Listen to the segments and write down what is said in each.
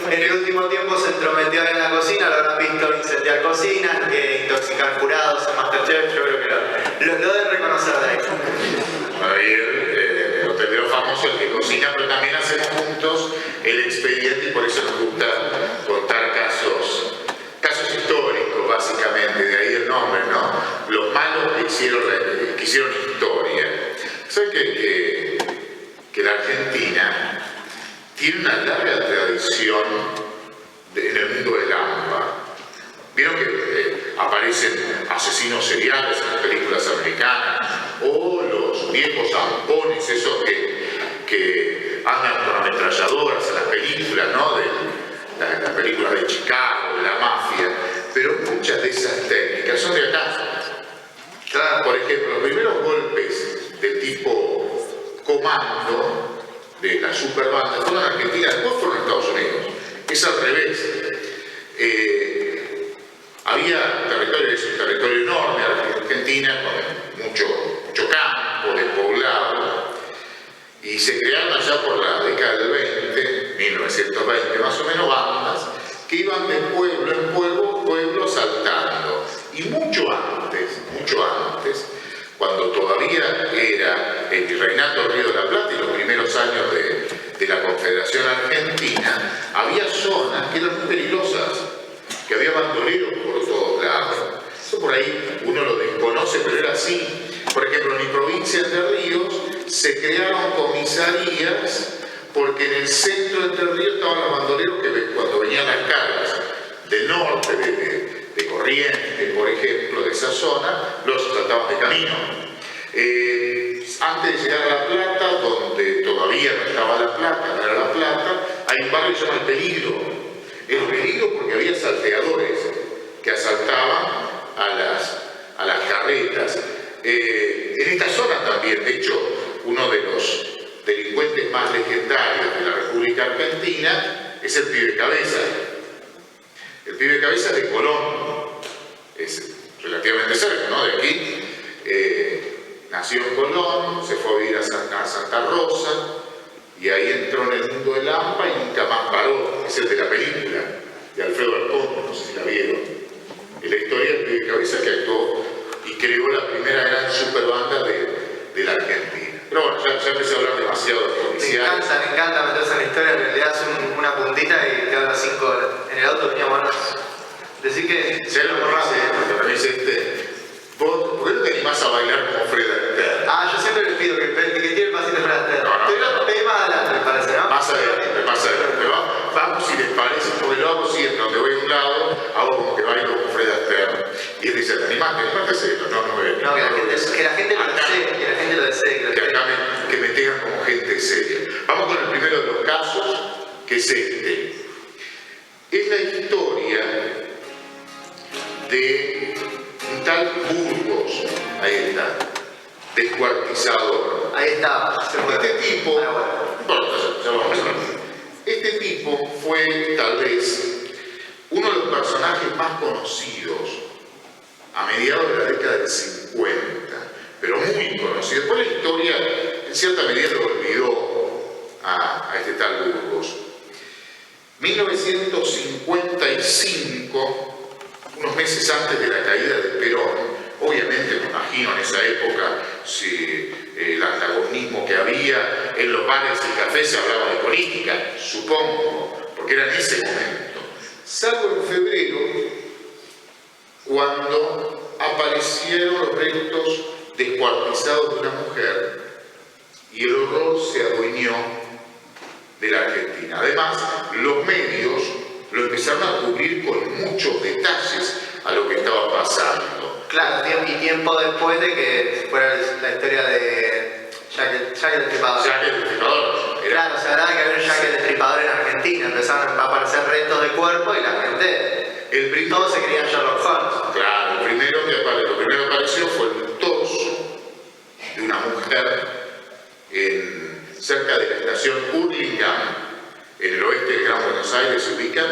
En el último tiempo se entrometió en la cocina, lo habrán visto incendiar cocinas, intoxicar jurados en Masterchef, yo creo que lo deben reconocer de ahí. Ahí el hotelero famoso, el que cocina, pero también hacemos juntos el expediente y por eso nos gusta contar casos históricos, básicamente, de ahí el nombre, ¿no? Los malos que hicieron historia. ¿Saben que la Argentina tiene una larga tradición en el mundo del AMPA? Vieron que aparecen asesinos seriales en las películas americanas, o los viejos zampones, esos que andan con ametralladoras en las películas, ¿no? Las películas de Chicago, de la mafia. Pero muchas de esas técnicas son de acá. Por ejemplo, los primeros golpes de tipo comando de la superbanda fueron en Argentina, después fueron en Estados Unidos. Es al revés. Había es un territorio enorme, Argentina, con mucho campo, despoblado, y se crearon allá por la década del 20, 1920 más o menos, bandas que iban de pueblo en pueblo asaltando. Y mucho antes, cuando todavía era el Virreinato Río de la Plata y los primeros años de la Confederación Argentina, había zonas que eran muy peligrosas, que había bandoleros por todos lados. Eso por ahí uno lo desconoce, pero era así. Por ejemplo, en mi provincia de Entre Ríos se crearon comisarías porque en el centro de Entre Ríos estaban los bandoleros que cuando venían las cargas del norte, de Corrientes, por ejemplo, de esa zona, los saltaban de camino. Antes de llegar a La Plata, donde todavía no estaba La Plata, no era La Plata, hay un barrio que se llama El Peligro. El peligro porque había salteadores que asaltaban a las carretas. En esta zona también, de hecho, uno de los delincuentes más legendarios de la República Argentina es el Pibe Cabeza. El Pibe Cabeza es de Colón, es relativamente cerca, ¿no? De aquí. Nació en Colón, se fue a vivir a Santa Rosa, y ahí entró en el mundo del AMPA y nunca más paró. Es el de la película de Alfredo Arcón, no sé si la vieron. Es la historia del Pibe Cabeza que actuó y creó la primera gran superbanda de la Argentina. Pero bueno, ya empecé a hablar demasiado de policiales. Me encanta meterse en la historia, en realidad es una puntita y te hablas 5 horas. En el auto veníamos decir que... ¿Sabes lo que me dice ¿Vos, ¿por qué no te animás a bailar como Fred Astaire? Yo siempre les pido que tire el pasito de Fred Astaire. Estoy más adelante, me parece, ¿no? Más adelante. Vamos si les parece, porque lo hago siempre, donde voy a un lado, hago como que bailo como Fred Astaire. Y él dice, ¿te animás a hacerlo? No, que la gente lo desee. Que acá me tengan como gente seria. Vamos con el primero de los casos, que es este. Es la historia de un tal Burgos, ahí está, descuartizador. Ahí está. Este tipo fue tal vez uno de los personajes más conocidos a mediados de la década del 50, pero muy conocido. Después la historia en cierta medida lo olvidó a este tal Burgos. 1955, unos meses antes de la caída de Perón, obviamente me imagino en esa época el antagonismo que había en los bares y cafés, se hablaba de política, supongo, porque era en ese momento. Salvo en febrero, cuando aparecieron los restos descuartizados de una mujer y el horror se adueñó de la Argentina. Además, los medios lo empezaron a cubrir con muchos detalles a lo que estaba pasando. Claro, y tiempo después de que fuera la historia de Jack el Destripador. Jack el Destripador. Claro, se hablaba que había un Jack el Destripador en Argentina, empezaron a aparecer restos de cuerpo y la gente, todos se creían Sherlock Holmes. Claro, lo primero que apareció fue el torso de una mujer cerca de la estación Hurlingham, en el oeste del Gran Buenos Aires se ubica.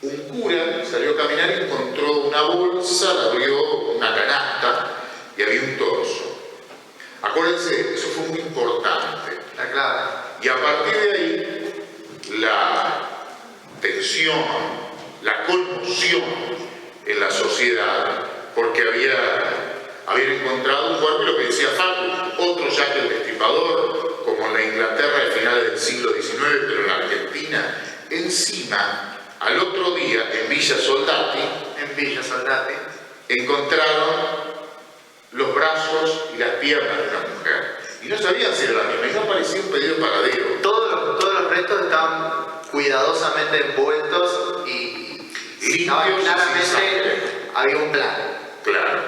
Un cura salió a caminar y encontró una bolsa, la abrió, una canasta, y había un torso. Acuérdense, eso fue muy importante. Claro. Y a partir de ahí, tensión, la conmoción en la sociedad, porque habían encontrado un cuerpo, lo que decía Facu, otro Jack el Destripador, como en la Inglaterra de finales del siglo XIX, pero en la Argentina, encima, al otro día, en Villa Soldati, encontraron los brazos y las piernas de una mujer. Y no sabían si era la misma, y no parecía un pedido de paradero. Todos los restos estaban cuidadosamente envueltos y claramente había un plan. Claro.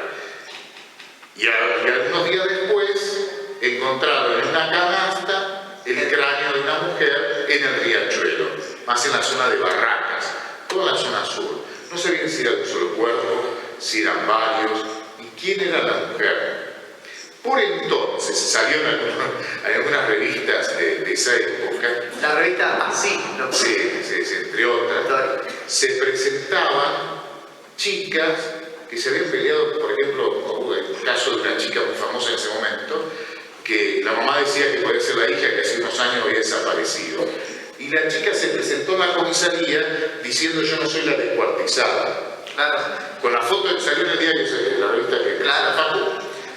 Y algunos días después encontraron en una canasta el cráneo de una mujer en el Riachuelo, más en la zona de Barracas, toda la zona sur. No sabían si era un solo cuerpo, si eran varios, y quién era la mujer. Por entonces salió en algunas revistas de esa época. La revista Así, ¿no? Sí, entre otras. Se presentaban chicas que se habían peleado, por ejemplo, el caso de una chica muy famosa en ese momento, que la mamá decía que podía ser la hija que hace unos años había desaparecido. Y la chica se presentó en la comisaría diciendo: yo no soy la descuartizada. Claro. Con la foto que salió en el diario, la revista que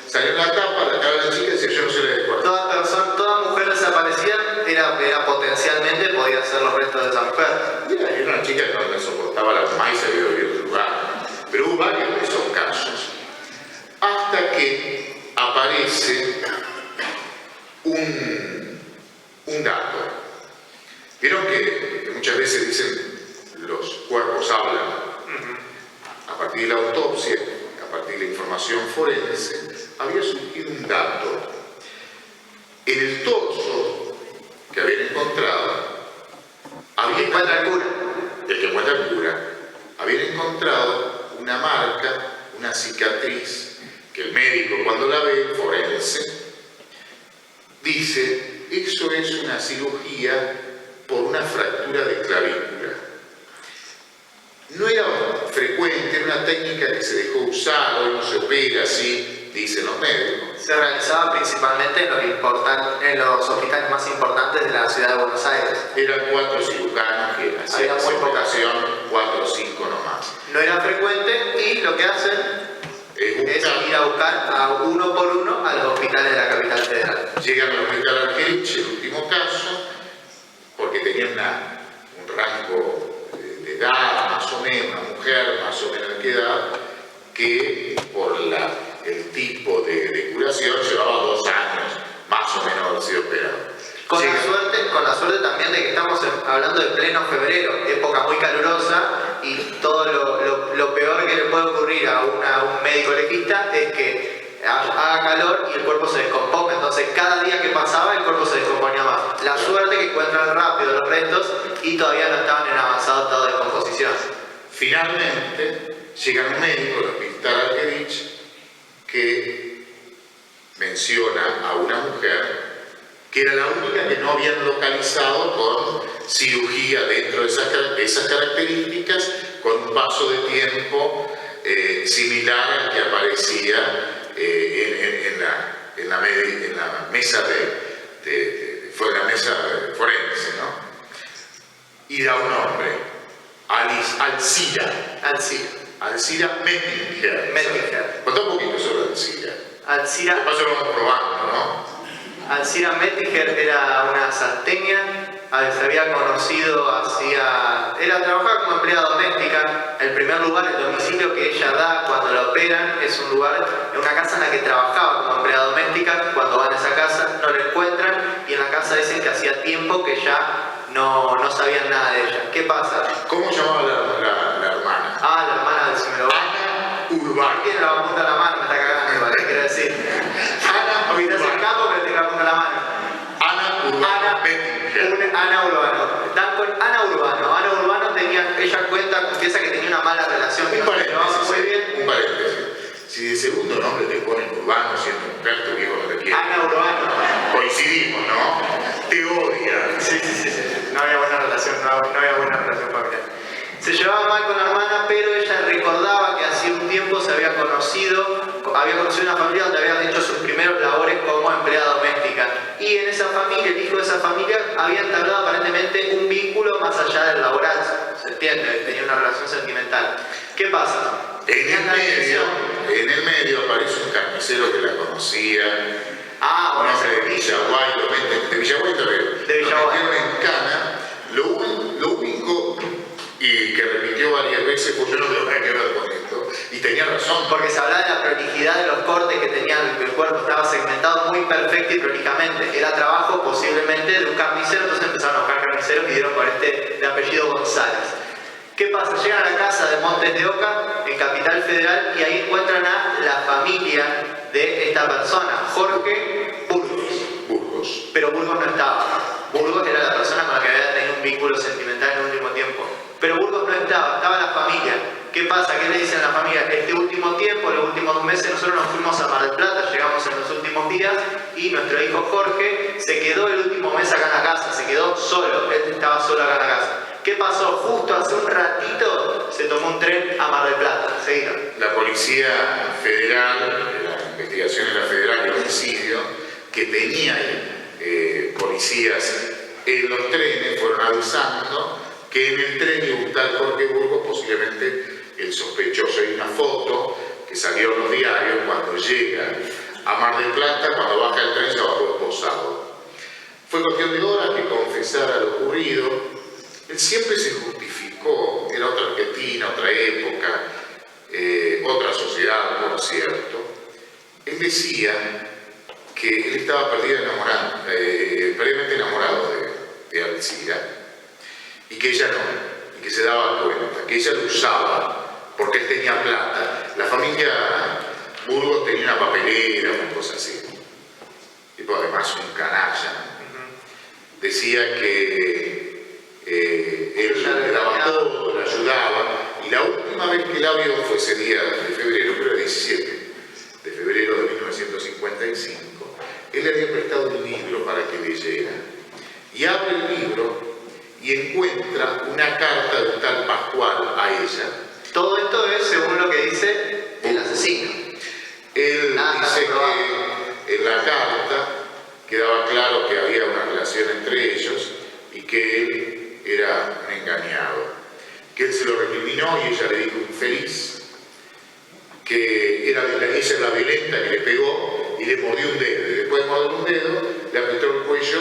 salió en la tapa, la cara de la chica decía: yo no soy la descuartizada. Toda mujer desaparecida era potencialmente, podía ser los restos de esa mujer. Era una chica que no soportaba la mamá y se había ido del lugar. Pero hubo varios de esos casos. Hasta que aparece un dato. Vieron que muchas veces dicen los cuerpos hablan. A partir de la autopsia, a partir de la información forense, había surgido un dato. En el torso que habían encontrado, El que encuentra el cura, habían encontrado una marca, una cicatriz, que el médico, cuando la ve, forense, dice: eso es una cirugía por una fractura de clavícula. No era frecuente, era una técnica que se dejó usar, hoy no se opera así, dicen los médicos. Se realizaba principalmente en los hospitales más importantes de la ciudad de Buenos Aires. Eran 4 cirujanos que hacían esa operación, 4 o 5 nomás. No era frecuente y lo que hacen es ir a buscar a uno por uno a los hospitales de la capital federal. Llegan al hospital Argerich, el último caso, porque tenían un rango de edad, más o menos, una mujer más o menos de qué edad, que por el tipo de curación llevaba 2 años, más o menos, haber sido operado. Con la suerte también de que estamos hablando de pleno febrero, época muy calurosa, y todo lo peor que le puede ocurrir a un médico legista es que haga calor y el cuerpo se descomponga. Entonces cada día que pasaba el cuerpo se descomponía más. La suerte que encuentran rápido los restos y todavía no estaban en avanzado estado de descomposición. Finalmente llega un médico del hospital Argerich que menciona a una mujer que era la única que no habían localizado con cirugía dentro de esas características, con un paso de tiempo similar al que aparecía en la mesa fue la mesa forense, ¿no? Y da un nombre: Alcira Mettinger. Contá un poquito sobre Alcira. Alcira. De paso lo vamos probando, ¿no? Alcira Mettinger era una salteña, se había conocido trabajaba como empleada doméstica. El primer lugar, el domicilio que ella da cuando la operan, es una casa en la que trabajaba como empleada doméstica. Cuando van a esa casa no la encuentran y en la casa dicen que hacía tiempo que ya no sabían nada de ella. ¿Qué pasa? ¿Cómo llamaba la hermana? La hermana de Simero. Ana Urbano. ¿Quién lo apunta la mano? Me está cagando, ¿qué quiero decir? Ana Ahorita es el capo, pero te la apunta la mano. Ana Urbano Mettinger. Ana Urbano. Dan con Ana Urbano. Ana Urbano confiesa que tenía una mala relación. Un paréntesis. Si de segundo nombre te ponen Urbano siendo mujer, tu viejo no te quiere. Ana Urbano. Coincidimos, ¿no? Te odia. Sí. No había buena relación familiar. Se llevaba mal con la hermana, pero ella recordaba que hacía un tiempo había conocido una familia donde habían hecho sus primeros labores como empleada doméstica. Y en esa familia, el hijo de esa familia, había entablado aparentemente un vínculo más allá del laboral. ¿Qué pasa? En el medio aparece un carnicero que la conocía. Bueno, un hombre de Villaguay, de Villaguay también. De Villaguay. Lo metieron en cana. Lo único y que repitió varias veces, pues yo no tengo nada que ver con esto. Y tenía razón. Porque se hablaba de la prolijidad de los cortes que tenía el cuerpo, estaba segmentado muy perfecto y prolijamente. Era trabajo posiblemente de un carnicero, entonces empezaron a buscar carniceros y dieron con este de apellido González. ¿Qué pasa? Llegan a la casa de Montes de Oca, en Capital Federal, y ahí encuentran a la familia de esta persona, Jorge Burgos. Pero Burgos no estaba. Burgos era la persona con la que había tenido un vínculo sentimental en el último tiempo. Pero Burgos no estaba la familia. ¿Qué pasa? ¿Qué le dicen a la familia? Este último tiempo, los últimos 2 meses, nosotros nos fuimos a Mar del Plata, llegamos en los últimos días y nuestro hijo Jorge se quedó el último mes acá en la casa, se quedó solo, él estaba solo acá en la casa. ¿Qué pasó? Justo hace un ratito se tomó un tren a Mar del Plata. Seguido. La Policía Federal, la investigación de la Federal de Homicidio, que tenía policías en los trenes, fueron avisando que en el tren iba un tal Jorge Burgos, posiblemente el sospechoso. Hay una foto que salió en los diarios cuando llega a Mar del Plata, cuando baja el tren se bajó esposado. Fue cuestión de horas que confesara lo ocurrido. Él siempre se justificó, era otra Argentina, otra época, otra sociedad, por cierto. Él decía que él estaba perdidamente enamorado de Alcira y que ella no, y que se daba cuenta, que ella lo usaba porque él tenía plata. La familia Burgos tenía una papelera, una cosa así. Tipo, además un canalla. Decía que él le daba todo, le ayudaba, y la última vez que la vio fue ese día de febrero, pero el 17 de febrero de 1955, él le había prestado un libro para que leyera, y abre el libro y encuentra una carta de un tal Pascual a ella. Todo esto es según lo que dice el asesino. Él dice que en la carta quedaba claro que había una relación entre ellos y que él era un engañado, que él se lo recriminó y ella le dijo infeliz, que ella era la violenta que le pegó y le mordió un dedo, y después de morder un dedo le apretó el cuello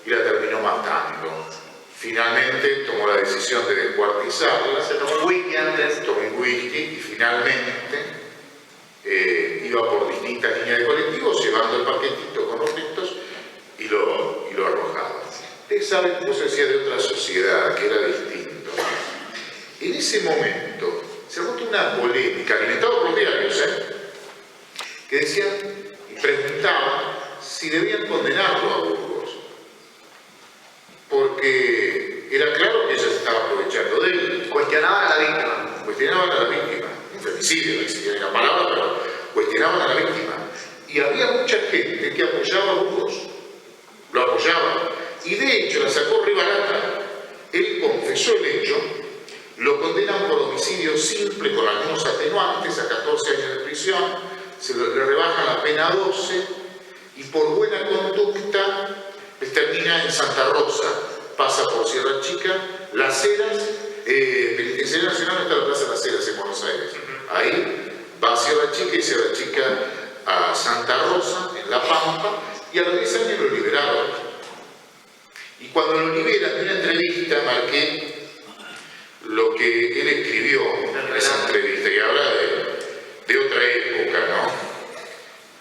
y la terminó matando. Finalmente tomó la decisión de descuartizarla, se tomó un whisky antes, tomó un whisky y finalmente iba por distintas líneas de colectivos llevando el paquetito con los restos y lo arrojaba. Ustedes saben, como se decía, de otra sociedad, que era distinto. En ese momento se armó una polémica, alimentada por los diarios, que decían y preguntaban si debían condenarlo a Burgos, porque era claro que ella se estaba aprovechando de él. Cuestionaban a la víctima. Cuestionaban a la víctima. Un femicidio, no existía ni la palabra, pero cuestionaban a la víctima. Y había mucha gente que apoyaba a Burgos. Lo apoyaba. Y de hecho la sacó re barata. Él confesó el hecho, lo condenan por homicidio simple con algunos atenuantes a 14 años de prisión, le rebajan la pena a 12 y por buena conducta él termina en Santa Rosa, pasa por Sierra Chica, Las Heras, Penitenciaría Nacional está en la Plaza Las Heras en Buenos Aires. Ahí va a Sierra Chica y Sierra Chica a Santa Rosa, en La Pampa, y a los 10 años lo liberaron. Y cuando lo liberan, en una entrevista marqué lo que él escribió en esa entrevista, y habla de otra época, ¿no?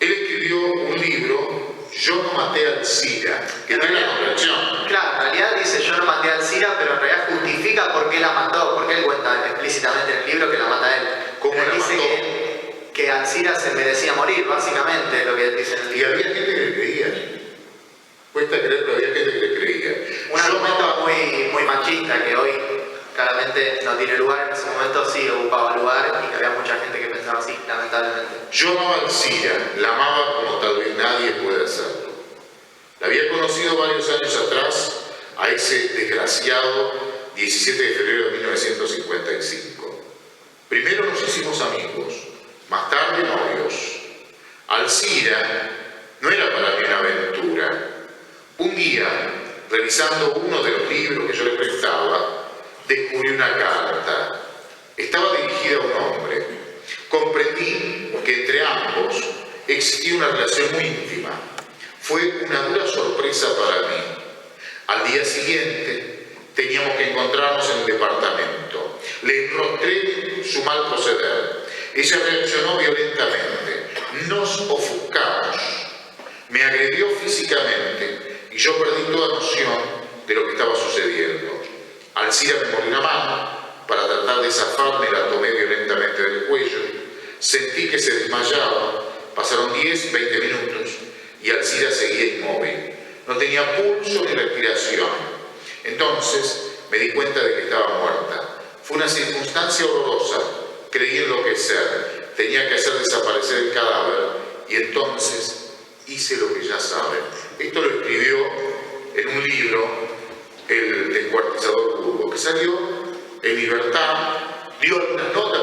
Él escribió un libro, Yo no maté a Alcira, que tiene la comprensión. Claro, en realidad dice Yo no maté a Alcira, pero en realidad justifica por qué la mató, porque él cuenta explícitamente en el libro que la mata él. ¿Cómo la dice mató? Que Alcira se merecía morir, básicamente, lo que él dice en el libro. Y había gente que le creía. Cuesta creer, pero había gente que le creía. Un argumento muy machista que hoy claramente no tiene lugar, en ese momento sí ocupaba lugar y que había mucha gente que pensaba así, lamentablemente. Yo amaba a Alcira, la amaba como tal vez nadie puede hacerlo. La había conocido varios años atrás a ese desgraciado 17 de febrero de 1955. Primero nos hicimos amigos, más tarde novios. Alcira no era para mí una aventura. Un día, revisando uno de los libros que yo le prestaba, descubrí una carta. Estaba dirigida dirigida a un hombre. Comprendí que entre ambos existía una relación muy íntima. Fue una dura sorpresa para mí. Al día siguiente teníamos que encontrarnos en el departamento. Le enrostré su mal proceder. Ella reaccionó violentamente. Nos ofuscamos. Me agredió físicamente y yo perdí toda noción de lo que estaba sucediendo. Alcira me mordió una mano. Para tratar de zafarme la tomé violentamente del cuello. Sentí que se desmayaba. Pasaron 10, 20 minutos y Alcira seguía inmóvil. No tenía pulso ni respiración. Entonces me di cuenta de que estaba muerta. Fue una circunstancia horrorosa. Creí enloquecer. Tenía que hacer desaparecer el cadáver y entonces hice lo que ya saben. Esto lo escribió en un libro el descuartizador Burgos, que salió en libertad, dio algunas notas,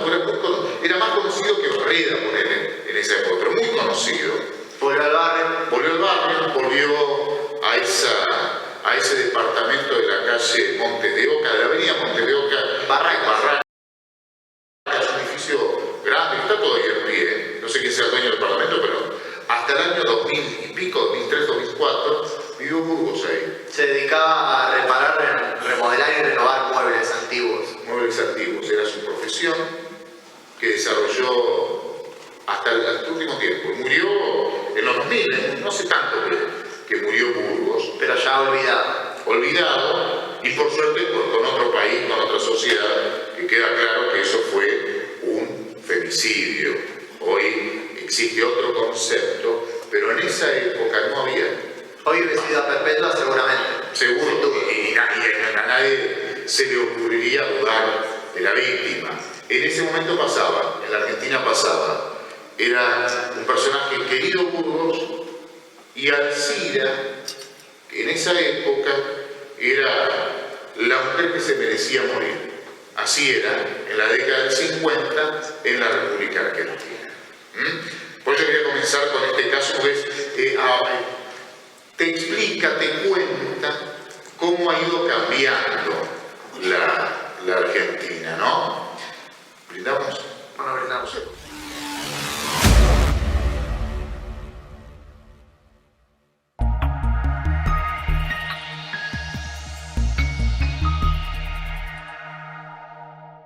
era más conocido que Barreda, en esa época, pero muy conocido. Volvió al barrio, volvió a ese departamento de la calle Montes de Oca, de la avenida Montes de Oca, Barracas, es un edificio grande, está todavía en pie, no sé quién sea el dueño del departamento, pero hasta el año 2000 y pico, 2003, 2004, vivió Burgos ahí. se dedicaba a reparar, remodelar y renovar muebles antiguos. Muebles antiguos, era su profesión que desarrolló hasta el último tiempo. Murió en los 2000, no hace tanto que murió Burgos. Pero ya Olvidado, y por suerte con otro país, con otra sociedad, que queda claro que eso fue un femicidio. Hoy existe otro concepto, pero en esa época no había. Hoy vestida perpetua seguramente. Seguro, y a nadie se le ocurriría dudar de la víctima. En ese momento pasaba, en la Argentina pasaba, era un personaje querido Burgos, y Alcira, que en esa época era la mujer que se merecía morir. Así era, en la década del 50, en la República Argentina. Pues yo quería comenzar con este caso, porque te explica, te cuenta cómo ha ido cambiando la Argentina, ¿no? ¿Brindamos? Bueno, brindamos.